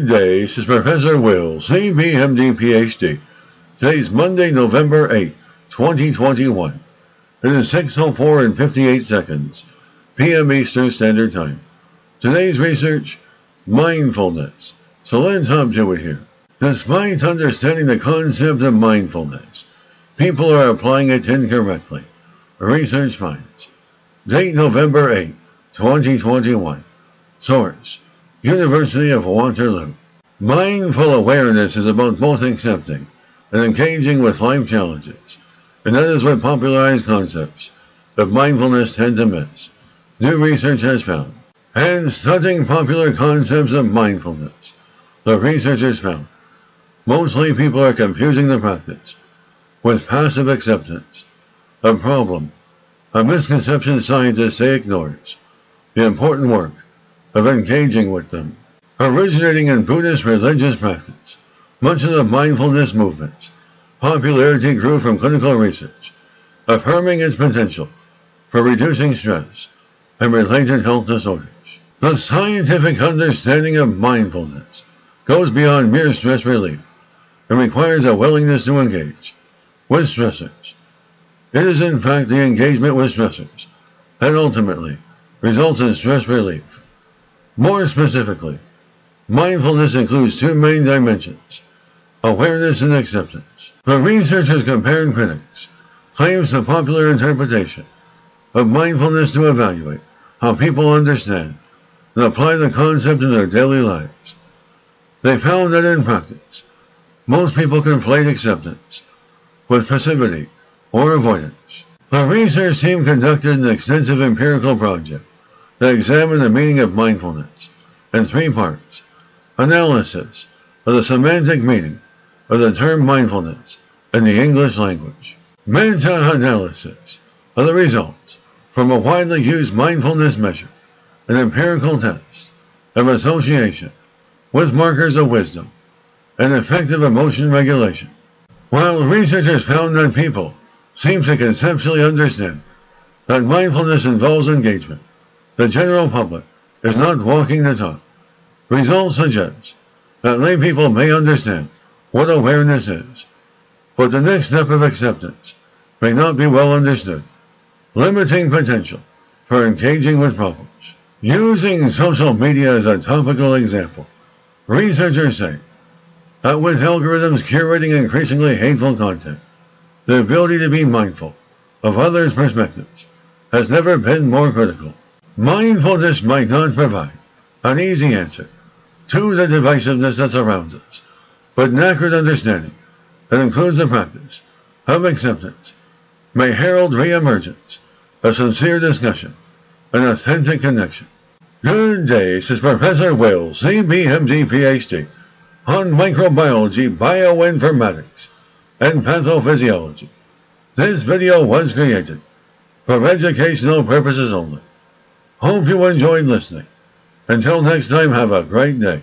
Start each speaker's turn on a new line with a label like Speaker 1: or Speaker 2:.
Speaker 1: Good day, this is Professor Will, CBMD, PhD. Today's Monday, November 8, 2021. It is 6:04 and 58 seconds, p.m. Eastern Standard Time. Today's research, mindfulness. So let's hop to it here. Despite understanding the concept of mindfulness, people are applying it incorrectly. Research finds. Date November 8, 2021. Source, University of Waterloo. Mindful awareness is about both accepting and engaging with life challenges, and that is what popularized concepts of mindfulness tend to miss, new research has found. And studying popular concepts of mindfulness, the researchers found mostly people are confusing the practice with passive acceptance, a problem, a misconception scientists say ignores the important work of engaging with them. Originating in Buddhist religious practice, much of the mindfulness movement's popularity grew from clinical research, affirming its potential for reducing stress and related health disorders. The scientific understanding of mindfulness goes beyond mere stress relief and requires a willingness to engage with stressors. It is in fact the engagement with stressors that ultimately results in stress relief. More specifically, mindfulness includes two main dimensions, awareness and acceptance. The researchers compared critics' claims to popular interpretation of mindfulness to evaluate how people understand and apply the concept in their daily lives. They found that in practice, most people conflate acceptance with passivity or avoidance. The research team conducted an extensive empirical project that examined the meaning of mindfulness in three parts. Analysis of the semantic meaning of the term mindfulness in the English language. Meta-analysis of the results from a widely used mindfulness measure, an empirical test of association with markers of wisdom and effective emotion regulation. While researchers found that people seem to conceptually understand that mindfulness involves engagement, the general public is not walking the talk. Results suggest that lay people may understand what awareness is, but the next step of acceptance may not be well understood, limiting potential for engaging with problems. Using social media as a topical example, researchers say that with algorithms curating increasingly hateful content, the ability to be mindful of others' perspectives has never been more critical. Mindfulness might not provide an easy answer to the divisiveness that surrounds us, but an accurate understanding that includes the practice of acceptance may herald re-emergence, a sincere discussion, an authentic connection. Good day, this is Professor Will, CBMD, PhD, on microbiology, bioinformatics, and pathophysiology. This video was created for educational purposes only. Hope you enjoyed listening. Until next time, have a great day.